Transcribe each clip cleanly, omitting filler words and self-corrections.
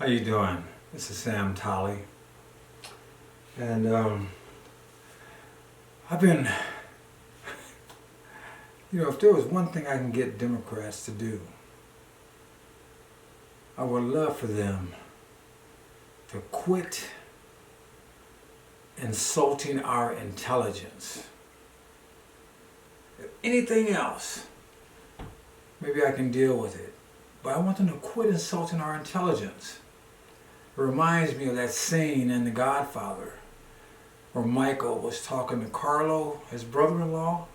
How you doing? This is Sam Tolley, and I've been, if there was one thing I can get Democrats to do, I would love for them to quit insulting our intelligence. If anything else, maybe I can deal with it, but I want them to quit insulting our intelligence. It reminds me of that scene in The Godfather where Michael was talking to Carlo, his brother-in-law,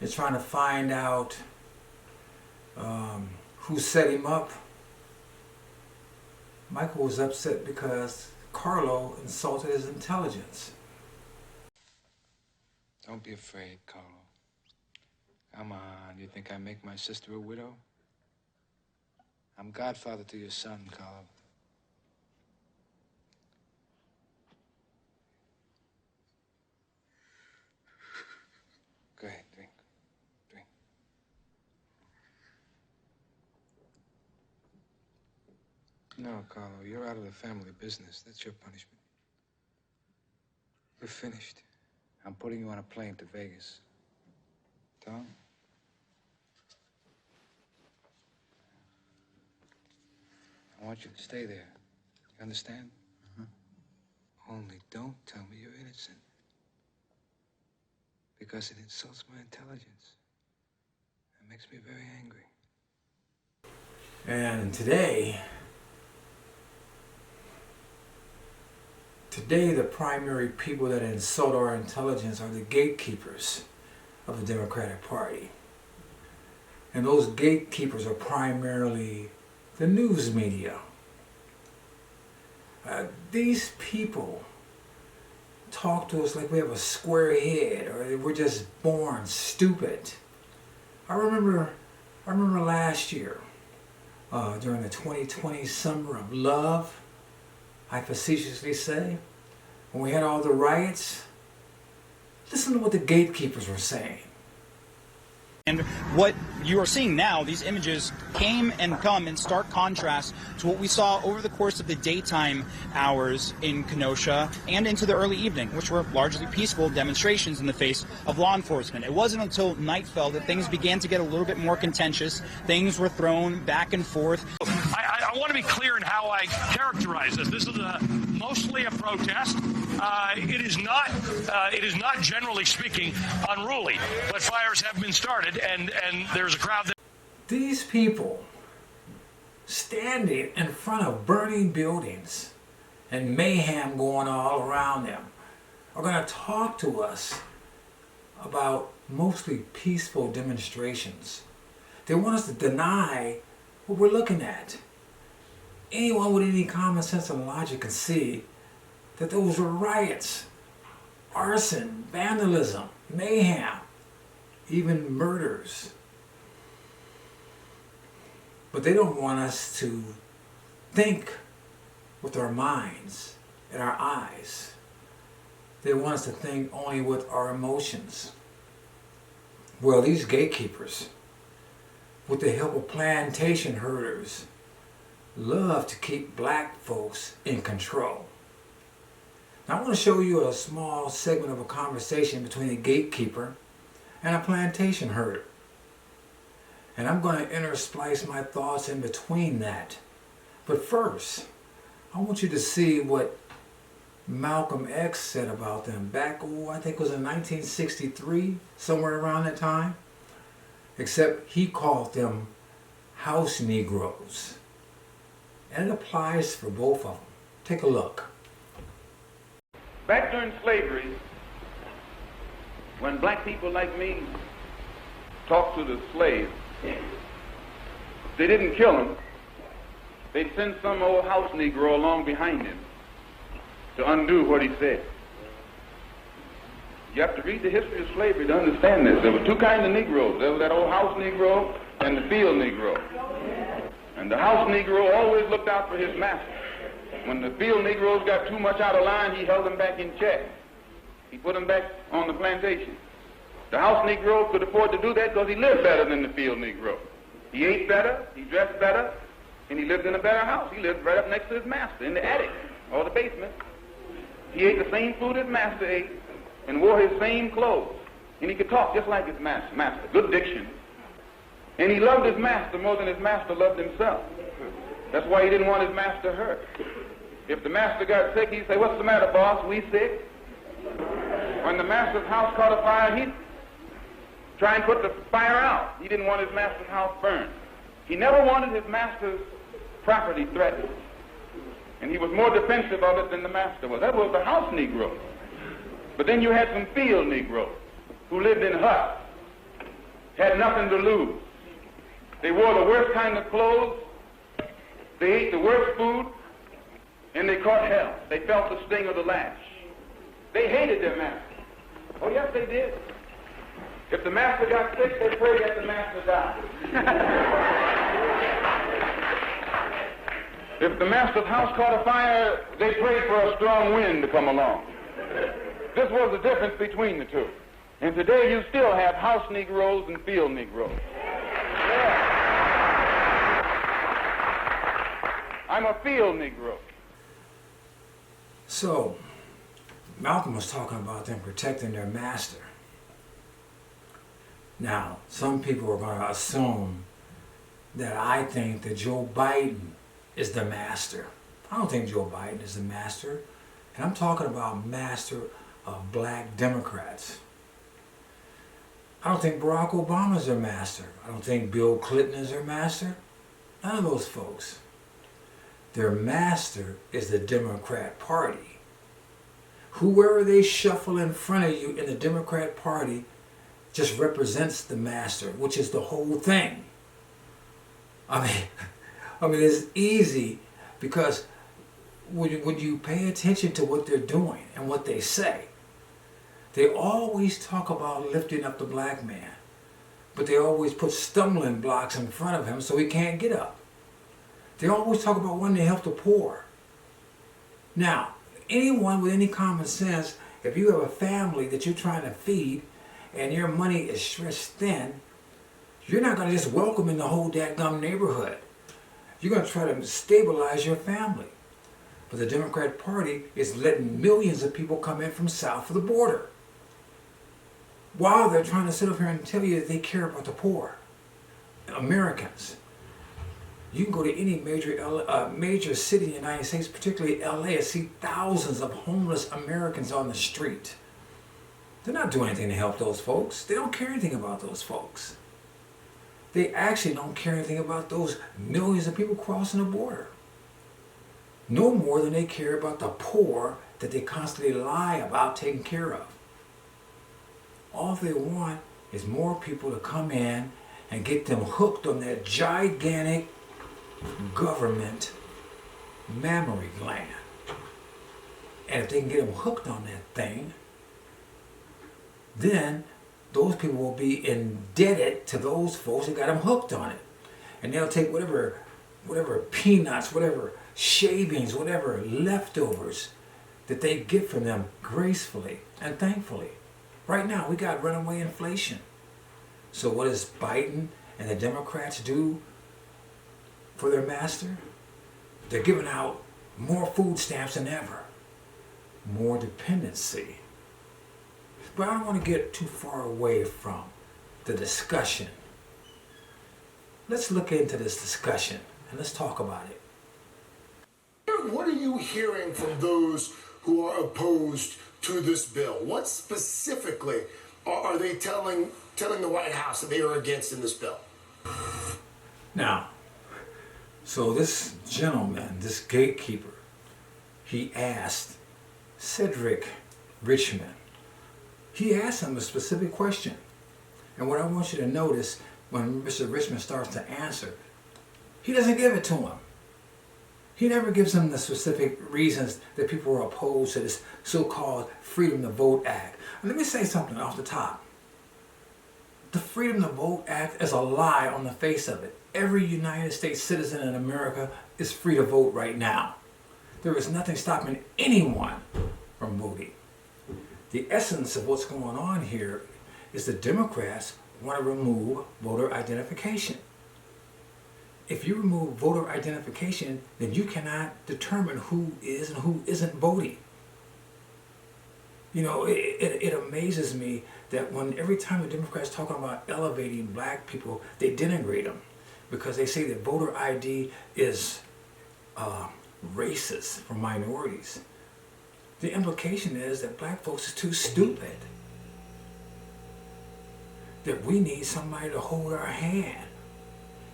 and trying to find out who set him up. Michael was upset because Carlo insulted his intelligence. Don't be afraid, Carlo. Come on, you think I make my sister a widow? I'm godfather to your son, Carlo. Go ahead, drink. Drink. No, Carlo, you're out of the family business. That's your punishment. You're finished. I'm putting you on a plane to Vegas. Tom? I want you to stay there. You understand? Only don't tell me you're innocent. Because it insults my intelligence. It makes me very angry. And today the primary people that insult our intelligence are the gatekeepers of the Democratic Party. And those gatekeepers are primarily the news media. These people talk to us like we have a square head or we're just born stupid. I remember last year, during the 2020 summer of love, I facetiously say, when we had all the riots, listen to what the gatekeepers were saying. And what you are seeing now, these images came and come in stark contrast to what we saw over the course of the daytime hours in Kenosha and into the early evening, which were largely peaceful demonstrations in the face of law enforcement. It wasn't until night fell that things began to get a little bit more contentious. Things were thrown back and forth. I want to be clear in how I characterize this. This is mostly a protest. It is not generally speaking unruly, but fires have been started, and there's a crowd that... These people standing in front of burning buildings and mayhem going all around them are going to talk to us about mostly peaceful demonstrations. They want us to deny what we're looking at. Anyone with any common sense and logic can see that those were riots, arson, vandalism, mayhem, even murders. But they don't want us to think with our minds and our eyes. They want us to think only with our emotions. Well, these gatekeepers, with the help of plantation herders, love to keep black folks in control. Now I want to show you a small segment of a conversation between a gatekeeper and a plantation herder. And I'm going to intersplice my thoughts in between that. But first, I want you to see what Malcolm X said about them back, I think it was in 1963, somewhere around that time. Except he called them house Negroes. And it applies for both of them. Take a look. Back during slavery, when black people like me talked to the slaves, they didn't kill him. They'd send some old house Negro along behind him to undo what he said. You have to read the history of slavery to understand this. There were two kinds of Negroes. There was that old house Negro and the field Negro. And the house Negro always looked out for his master. When the field Negroes got too much out of line, he held them back in check. He put them back on the plantation. The house Negro could afford to do that because he lived better than the field Negro. He ate better, he dressed better, And he lived in a better house. He lived right up next to his master in the attic or the basement. He ate the same food his master ate and wore his same clothes. And he could talk just like his master. Good diction. And he loved his master more than his master loved himself. That's why he didn't want his master hurt. If the master got sick, he'd say, "What's the matter, boss? We sick?" When the master's house caught a fire, he'd try and put the fire out. He didn't want his master's house burned. He never wanted his master's property threatened. And he was more defensive of it than the master was. That was the house Negro. But then you had some field Negroes who lived in huts, had nothing to lose. They wore the worst kind of clothes, they ate the worst food, and they caught hell. They felt the sting of the lash. They hated their master. Oh, yes, they did. If the master got sick, they prayed that the master died. If the master's house caught a fire, they prayed for a strong wind to come along. This was the difference between the two. And today you still have house Negroes and field Negroes. Yeah. I'm a field Negro. So, Malcolm was talking about them protecting their master. Now, some people are going to assume that I think that Joe Biden is the master. I don't think Joe Biden is the master. And I'm talking about master of black Democrats. I don't think Barack Obama is their master. I don't think Bill Clinton is their master. None of those folks. Their master is the Democrat Party. Whoever they shuffle in front of you in the Democrat Party just represents the master, which is the whole thing. I mean, it's easy because when you pay attention to what they're doing and what they say, they always talk about lifting up the black man, but they always put stumbling blocks in front of him so he can't get up. They always talk about wanting to help the poor. Now, anyone with any common sense, if you have a family that you're trying to feed and your money is stretched thin, you're not going to just welcome in the whole dadgum neighborhood. You're going to try to stabilize your family. But the Democrat Party is letting millions of people come in from south of the border, while they're trying to sit up here and tell you that they care about the poor Americans. You can go to any major city in the United States, particularly LA, and see thousands of homeless Americans on the street. They're not doing anything to help those folks. They don't care anything about those folks. They actually don't care anything about those millions of people crossing the border. No more than they care about the poor that they constantly lie about taking care of. All they want is more people to come in and get them hooked on that gigantic government mammary gland. And if they can get them hooked on that thing, then those people will be indebted to those folks that got them hooked on it. And they'll take whatever peanuts, whatever shavings, whatever leftovers that they get from them gracefully and thankfully. Right now, we got runaway inflation. So what does Biden and the Democrats do for their master? They're giving out more food stamps than ever. More dependency. But I don't want to get too far away from the discussion. Let's look into this discussion and let's talk about it. What are you hearing from those who are opposed to this bill? What specifically are they telling the White House that they are against in this bill? Now, so this gentleman, this gatekeeper, he asked Cedric Richmond, he asked him a specific question. And what I want you to notice when Mr. Richmond starts to answer, he doesn't give it to him. He never gives them the specific reasons that people are opposed to this so-called Freedom to Vote Act. And let me say something off the top. The Freedom to Vote Act is a lie on the face of it. Every United States citizen in America is free to vote right now. There is nothing stopping anyone from voting. The essence of what's going on here is the Democrats want to remove voter identification. if you remove voter identification, then you cannot determine who is and who isn't voting. You know, it amazes me that when every time the Democrats talk about elevating black people, they denigrate them because they say that voter ID is racist for minorities. The implication is that black folks are too stupid. That we need somebody to hold our hand.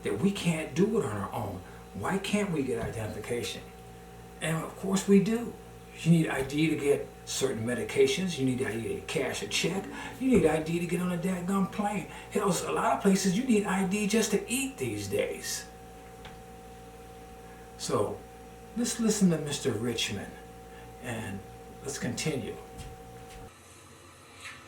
That we can't do it on our own. Why can't we get identification? And of course we do. You need ID to get certain medications. You need ID to cash a check. You need ID to get on a dadgum plane. Hell, a lot of places you need ID just to eat these days. So let's listen to Mr. Richmond and let's continue.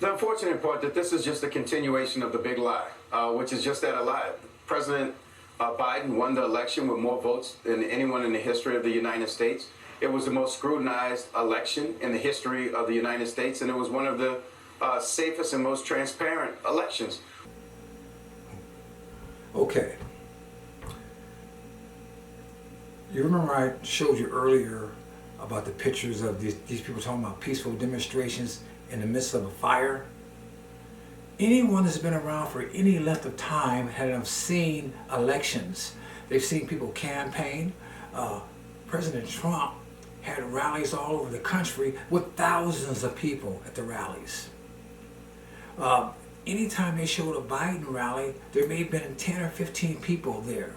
The unfortunate part that this is just a continuation of the big lie, which is just that, a lie. President Biden won the election with more votes than anyone in the history of the United States. It was the most scrutinized election in the history of the United States, and it was one of the safest and most transparent elections. Okay. You remember I showed you earlier about the pictures of these people talking about peaceful demonstrations in the midst of a fire? Anyone that's been around for any length of time have seen elections. They've seen people campaign. President Trump had rallies all over the country with thousands of people at the rallies. Anytime they showed a Biden rally, there may have been 10 or 15 people there.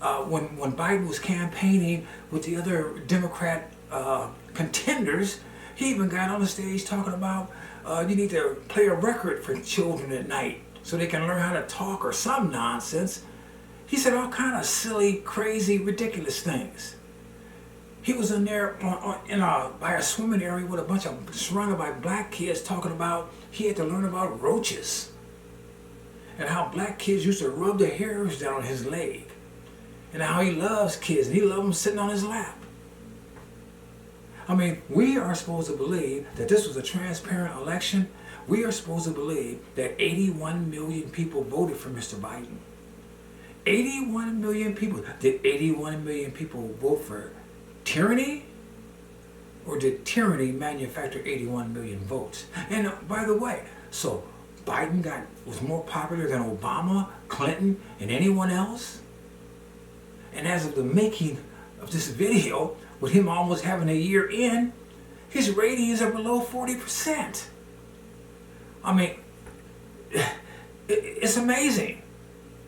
When Biden was campaigning with the other Democrat contenders, he even got on the stage talking about you need to play a record for children at night so they can learn how to talk or some nonsense. He said all kind of silly, crazy, ridiculous things. He was in there by a swimming area with a bunch of surrounded by black kids talking about he had to learn about roaches and how black kids used to rub their hairs down on his leg and how he loves kids and he loves them sitting on his lap. I mean, we are supposed to believe that this was a transparent election. We are supposed to believe that 81 million people voted for Mr. Biden. 81 million people. Did 81 million people vote for tyranny? Or did tyranny manufacture 81 million votes? And by the way, so Biden was more popular than Obama, Clinton, and anyone else? And as of the making of this video, with him almost having a year in, his ratings are below 40%. I mean, it's amazing.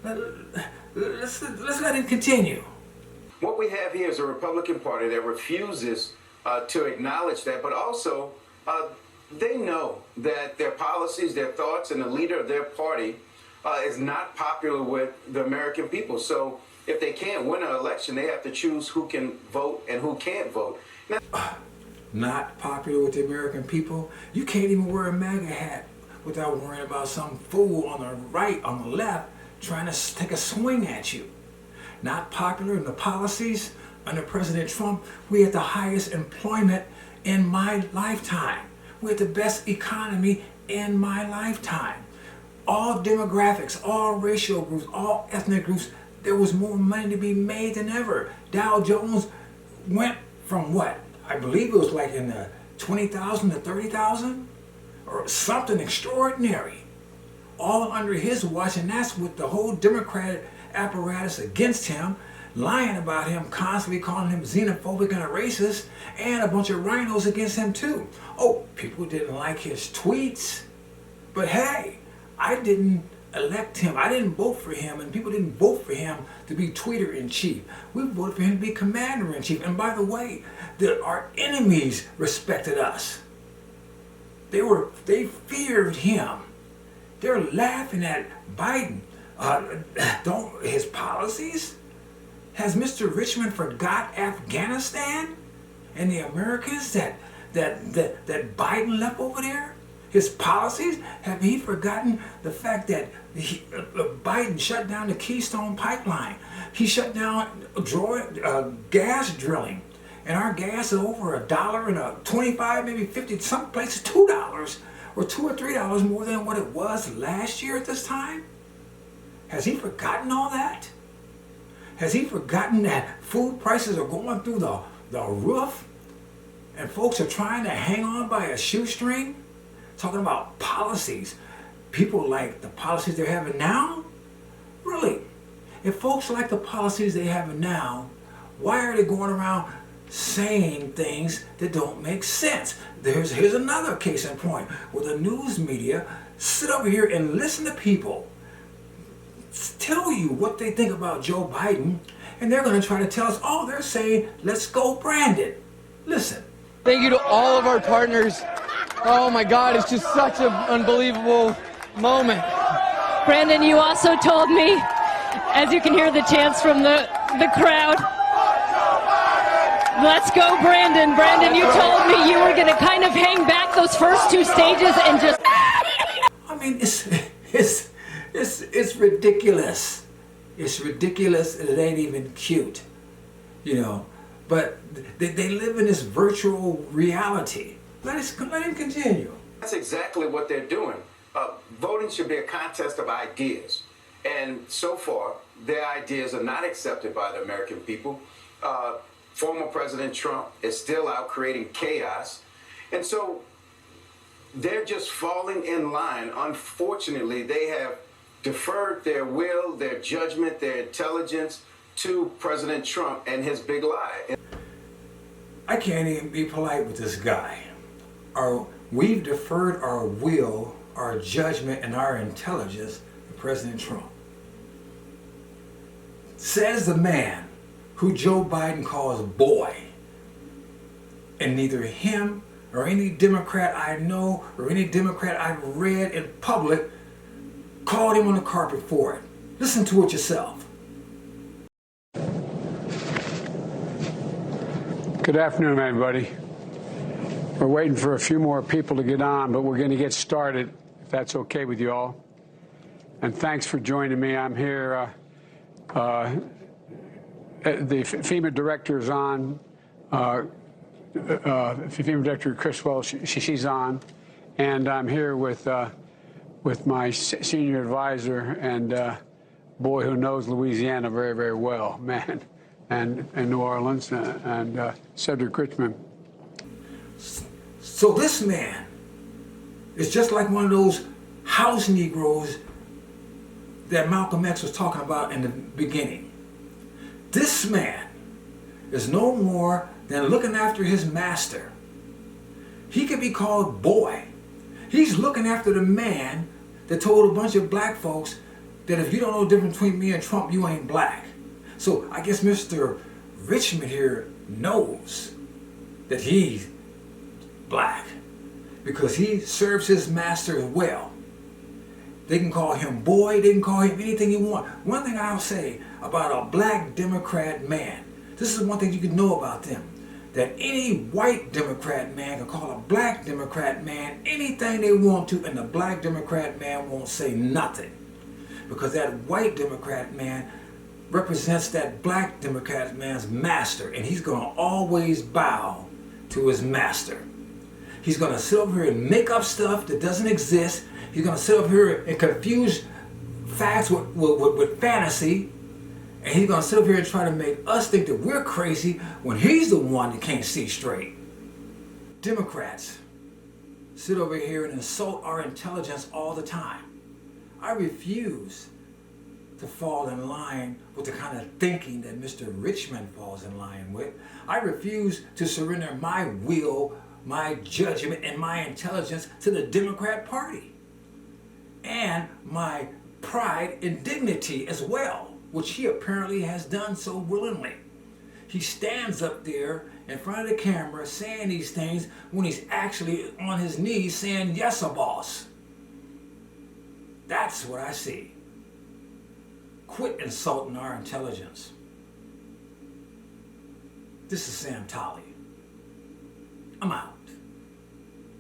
Let's let it continue. What we have here is a Republican Party that refuses to acknowledge that, but also they know that their policies, their thoughts, and the leader of their party is not popular with the American people. So if they can't win an election, they have to choose who can vote and who can't vote. Now, not popular with the American people? You can't even wear a MAGA hat without worrying about some fool on the right, on the left, trying to take a swing at you. Not popular in the policies under President Trump. We had the highest employment in my lifetime. We had the best economy in my lifetime. All demographics, all racial groups, all ethnic groups, there was more money to be made than ever. Dow Jones went from what? I believe it was like in the 20,000 to 30,000 or something extraordinary. All under his watch, and that's with the whole Democratic apparatus against him, lying about him, constantly calling him xenophobic and a racist, and a bunch of rhinos against him too. Oh, people didn't like his tweets, but hey, I didn't elect him. I didn't vote for him, and people didn't vote for him to be tweeter-in-chief. We voted for him to be commander-in-chief. And by the way, our enemies respected us. They feared him. They're laughing at Biden. His policies? Has Mr. Richmond forgot Afghanistan and the Americans that Biden left over there? His policies? Have he forgotten the fact that Biden shut down the Keystone Pipeline? He shut down gas drilling. And our gas is over $1 and $25, maybe 50, some places $2 or $2 or $3 more than what it was last year at this time. Has he forgotten all that? Has he forgotten that food prices are going through the roof and folks are trying to hang on by a shoestring? Talking about policies. People like the policies they're having now? Really? If folks like the policies they have now, why are they going around saying things that don't make sense? Here's another case in point where the news media sit over here and listen to people tell you what they think about Joe Biden, and they're going to try to tell us, oh, they're saying, let's go Brandon. Listen. Thank you to all of our partners. Oh my God, it's just such an unbelievable moment. Brandon, you also told me, as you can hear the chants from the crowd, let's go Brandon. Brandon, you told me you were going to kind of hang back those first two stages and just... I mean, it's ridiculous. It's ridiculous and it ain't even cute, you know. But they live in this virtual reality. Let him continue. That's exactly what they're doing. Voting should be a contest of ideas. And so far, their ideas are not accepted by the American people. Former President Trump is still out creating chaos. And so they're just falling in line. Unfortunately, they have deferred their will, their judgment, their intelligence to President Trump and his big lie. I can't even be polite with this guy. We've deferred our will, our judgment, and our intelligence to President Trump. Says the man who Joe Biden calls boy. And neither him or any Democrat I know or any Democrat I've read in public called him on the carpet for it. Listen to it yourself. Good afternoon, everybody. We're waiting for a few more people to get on, but we're going to get started, if that's okay with you all. And thanks for joining me. I'm here. The FEMA director is on. FEMA director Chris Wells, she's on. And I'm here with my senior advisor and boy who knows Louisiana very, very well, man, and New Orleans, and Cedric Richmond. So this man is just like one of those house Negroes that Malcolm X was talking about in the beginning. This man is no more than looking after his master. He could be called boy. He's looking after the man that told a bunch of black folks that if you don't know the difference between me and Trump, you ain't black. So I guess Mr. Richmond here knows that he's black because he serves his master well. They can call him boy, they can call him anything you want. One thing I'll say about a black Democrat man, this is one thing you can know about them, that any white Democrat man can call a black Democrat man anything they want to, and the black Democrat man won't say nothing. Because that white Democrat man represents that black Democrat man's master, and he's going to always bow to his master. He's going to sit over here and make up stuff that doesn't exist. He's going to sit over here and confuse facts with fantasy. And he's going to sit over here and try to make us think that we're crazy when he's the one that can't see straight. Democrats sit over here and insult our intelligence all the time. I refuse to fall in line with the kind of thinking that Mr. Richmond falls in line with. I refuse to surrender my will, my judgment, and my intelligence to the Democrat Party. And my pride and dignity as well, which he apparently has done so willingly. He stands up there in front of the camera saying these things when he's actually on his knees saying, yes, a boss. That's what I see. Quit insulting our intelligence. This is Sam Tolley. I'm out.